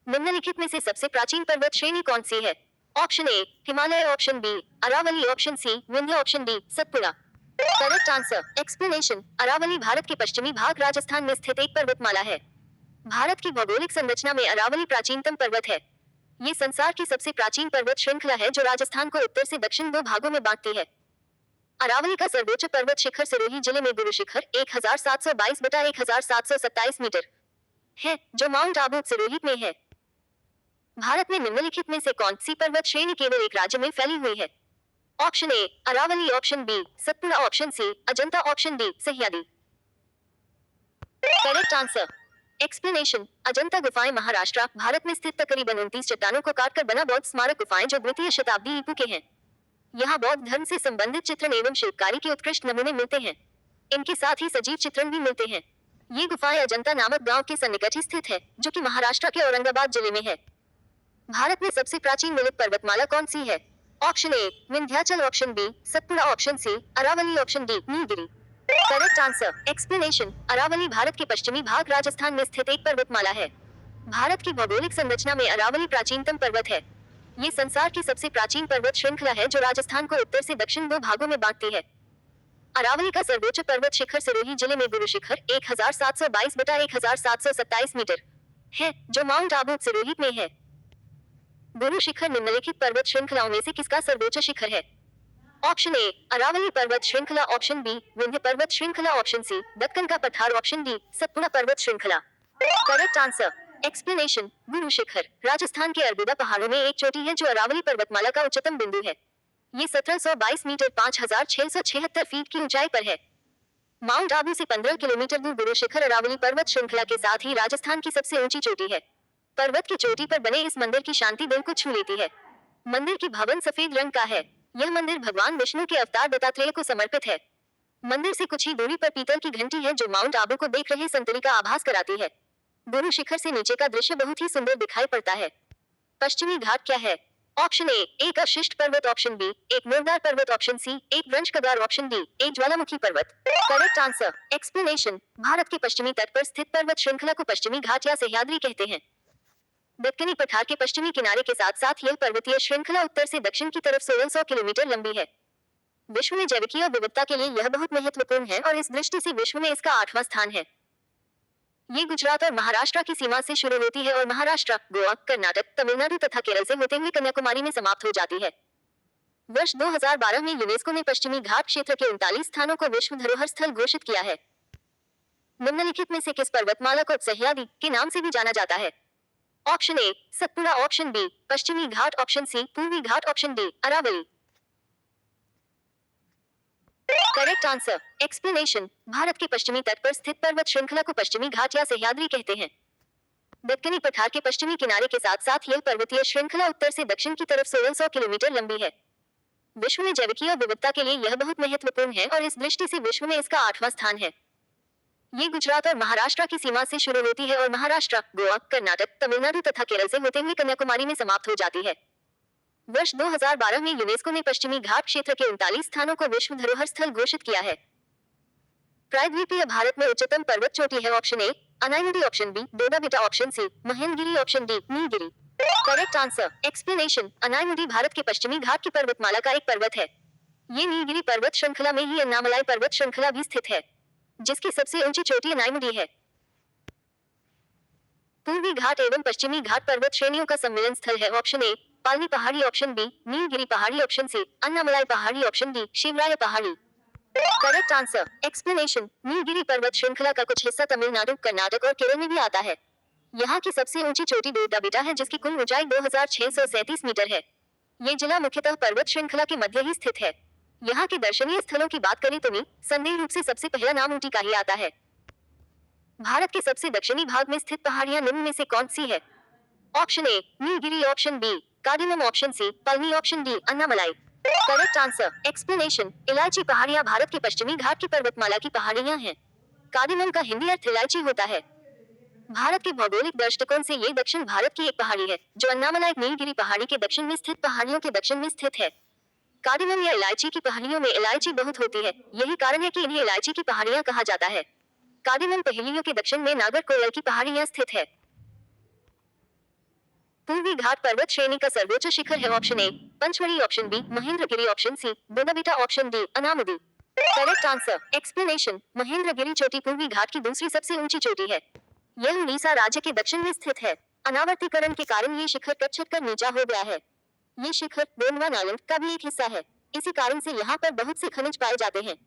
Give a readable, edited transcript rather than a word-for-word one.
निम्नलिखित में से सबसे प्राचीन पर्वत श्रेणी कौन सी है? Option A Himalaya, option B Aravali, option C Vindhya, option D Satpura. Correct answer. Explanation. Aravali Bharat के पश्चिमी भाग राजस्थान में स्थित एक पर्वतमाला है। भारत की भौगोलिक संरचना में अरावली प्राचीनतम पर्वत है। ये संसार की सबसे प्राचीन पर्वत श्रृंखला है जो राजस्थान को उत्तर से दक्षिण दो भागों में बांटती है। अरावली का सर्वोच्च पर्वत शिखर सिरोही जिले में गुरु शिखर 1722 मीटर है, जो माउंट आबू सिरोही में है। भारत में निम्नलिखित में से कौन सी पर्वत श्रेणी केवल एक राज्य में फैली हुई है? Option A Aravali, option B Satpura, option C Ajanta, option D Sahyadri. Correct answer. Explanation. Ajanta गुफाएं महाराष्ट्र, भारत में स्थित तकरीबन 29 चट्टानों को काटकर बना बौद्ध स्मारक गुफाएं जो द्वितीय शताब्दी ईपू के हैं। यहाँ बौद्ध धर्म से संबंधित चित्रण एवं शिल्पकारी के उत्कृष्ट नमूने मिलते हैं। इनके साथ ही सजीव चित्रण भी मिलते हैं। ये गुफाएं अजंता नामक गांव के सन्निकट ही स्थित है, जो कि महाराष्ट्र के औरंगाबाद जिले में है। भारत में सबसे प्राचीन मिलित पर्वतमाला कौन सी है? Option A Vindhyachal, option B Satpura, option C Aravali, option D Nilgiri. Correct answer. Explanation. Aravali Bharat के पश्चिमी भाग राजस्थान में स्थित एक पर्वतमाला है। भारत की भौगोलिक संरचना में अरावली प्राचीनतम पर्वत है। ये संसार की सबसे प्राचीन पर्वत श्रृंखला है जो राजस्थान को उत्तर से दक्षिण दो भागों में बांटती है। अरावली का सर्वोच्च पर्वत शिखर सिरोही जिले में गुरु शिखर 1722 मीटर है, जो माउंट आबू सिरोही में है। गुरु शिखर निम्नलिखित पर्वत श्रृंखलाओं में से किसका सर्वोच्च शिखर है? ऑप्शन ए अरावली पर्वत श्रृंखला, ऑप्शन बी विंध्य पर्वत श्रृंखला, ऑप्शन सी दक्कन का पठार, ऑप्शन डी सतपुड़ा पर्वत श्रृंखला। Correct answer. Explanation. Guru Shikhar Rajasthan के अरबुदा पहाड़ों में एक चोटी है जो अरावली पर्वतमाला का उच्चतम बिंदु है। ये 1722 मीटर 5676 फीट की ऊंचाई पर है। माउंट आबू से 15 किलोमीटर दूर गुरु शिखर अरावली पर्वत श्रृंखला के साथ ही राजस्थान की सबसे ऊंची चोटी है। पर्वत की चोटी पर बने इस मंदिर की शांति दिल को छू लेती है। मंदिर की भवन सफेद रंग का है। यह मंदिर भगवान विष्णु के अवतार दत्तात्रेय को समर्पित है। मंदिर से कुछ ही दूरी पर पीतल की घंटी है जो माउंट आबू को देख रहे संतरी का आभास कराती है। गुरु शिखर से नीचे का दृश्य बहुत ही सुंदर दिखाई पड़ता है। पश्चिमी घाट क्या है? ऑप्शन ए एक अशिष्ट पर्वत, ऑप्शन बी एक मुर्दार पर्वत, ऑप्शन सी एक व्रंश कगार, ऑप्शन डी एक ज्वालामुखी पर्वत। Correct answer. एक्सप्लेनेशन। भारत के पश्चिमी तट पर स्थित पर्वत श्रृंखला को पश्चिमी घाट या सह्याद्री कहते हैं। दक्कनी पठार के पश्चिमी किनारे के साथ साथ यह पर्वतीय श्रृंखला उत्तर से दक्षिण की तरफ 1600 किलोमीटर लंबी है। विश्व में जैविकीय विविधता के लिए यह बहुत महत्वपूर्ण है और इस दृष्टि से विश्व में इसका 8वां स्थान है। ये गुजरात और महाराष्ट्र की सीमा से शुरू होती है और महाराष्ट्र, गोवा, कर्नाटक, तमिलनाडु तथा केरल से होते हुए कन्याकुमारी में समाप्त हो जाती है। वर्ष 2012 में यूनेस्को ने पश्चिमी घाट क्षेत्र के 39 स्थानों को विश्व धरोहर स्थल घोषित किया है। निम्नलिखित में से किस पर्वतमाला को सह्याद्री के नाम से भी जाना जाता है? Option A Satpura, option B पश्चिमी घाट, ऑप्शन सी पूर्वी घाट, option D Aravalli. Correct answer. Explanation. Bharat के पश्चिमी तट पर स्थित पर्वत श्रृंखला को पश्चिमी घाट या सह्याद्री कहते हैं। दक्कनी पठार के पश्चिमी किनारे के साथ साथ यह पर्वतीय श्रृंखला उत्तर से दक्षिण की तरफ 1600 किलोमीटर लंबी है। विश्व में जैविकीय विविधता के लिए यह बहुत महत्वपूर्ण है और इस दृष्टि से विश्व में इसका 8वां स्थान है। ये गुजरात और महाराष्ट्र की सीमा से शुरू होती है और महाराष्ट्र, गोवा, कर्नाटक, तमिलनाडु तथा केरल से होते हुए कन्याकुमारी में समाप्त हो जाती है। वर्ष 2012 में यूनेस्को ने पश्चिमी घाट क्षेत्र के 39 स्थानों को विश्व धरोहर स्थल घोषित किया है। प्रायद्वीपीय भारत में उच्चतम पर्वत चोटी है। Option A Anamudi, option B Doddabetta, option C Mahendragiri, option D Nilgiri. Correct answer. Explanation. Anamudi Bharat के पश्चिमी घाट की पर्वतमाला का एक पर्वत है। ये नीलगिरी पर्वत श्रृंखला में ही अन्नामलाई पर्वत श्रृंखला भी स्थित है, जिसकी सबसे ऊंची चोटी अनायमुडी है। पूर्वी घाट एवं पश्चिमी घाट पर्वत श्रेणियों का सम्मिलन स्थल है। ऑप्शन ए पालनी पहाड़ी, ऑप्शन बी नीलगिरी पहाड़ी, ऑप्शन सी अन्नामलाई पहाड़ी, ऑप्शन डी शिवराय पहाड़ी। Correct answer. एक्सप्लेनेशन। नीलगिरी पर्वत श्रृंखला का कुछ हिस्सा तमिलनाडु, कर्नाटक और केरल में भी आता है। यहाँ की सबसे ऊंची चोटी दोडाबेटा है जिसकी कुल ऊंचाई 2637 मीटर है। ये जिला मुख्यतः पर्वत श्रृंखला के मध्य ही स्थित है। यहाँ के दर्शनीय स्थलों की बात करें तो संदेह रूप से सबसे पहला नाम ऊटी का ही आता है। भारत के सबसे दक्षिणी भाग में स्थित पहाड़ियां निम्न में से कौन सी है? Option A Nilgiri, option B cardamom, option C Palani, option D Annamalai. Correct answer. Explanation. इलायची पहाड़ियां भारत के पश्चिमी घाट की पर्वतमाला की पहाड़ियां हैं। कार्डिनम का हिंदी अर्थ इलायची होता है। भारत के भौगोलिक दृष्टिकोण से ये दक्षिण भारत की एक पहाड़ी है जो अन्नामलाई नीलगिरी पहाड़ी के दक्षिण में स्थित पहाड़ियों के दक्षिण में स्थित है। कार्डिनम या इलायची की पहाड़ियों में इलायची बहुत होती है, यही कारण है कि इन्हें इलायची की पहाड़ियां कहा जाता है। कार्डिनम पहाड़ियों के दक्षिण में नागरकोइल की पहाड़ियां स्थित है। पूर्वी घाट पर्वत श्रेणी का सर्वोच्च शिखर है। Option A Pachmarhi, option B Mahendragiri, option C बोनाविटा, option D Anamudi. Correct answer. Explanation. Mahendragiri चोटी पूर्वी घाट की दूसरी सबसे ऊंची चोटी है। यह उड़ीसा राज्य के दक्षिण में स्थित है। अनावर्तीकरण के कारण ये शिखर कट कर नीचा हो गया है। ये शिखर गोंडवाना आइलैंड का भी एक हिस्सा है। इसी कारण से यहाँ पर बहुत से खनिज पाए जाते हैं।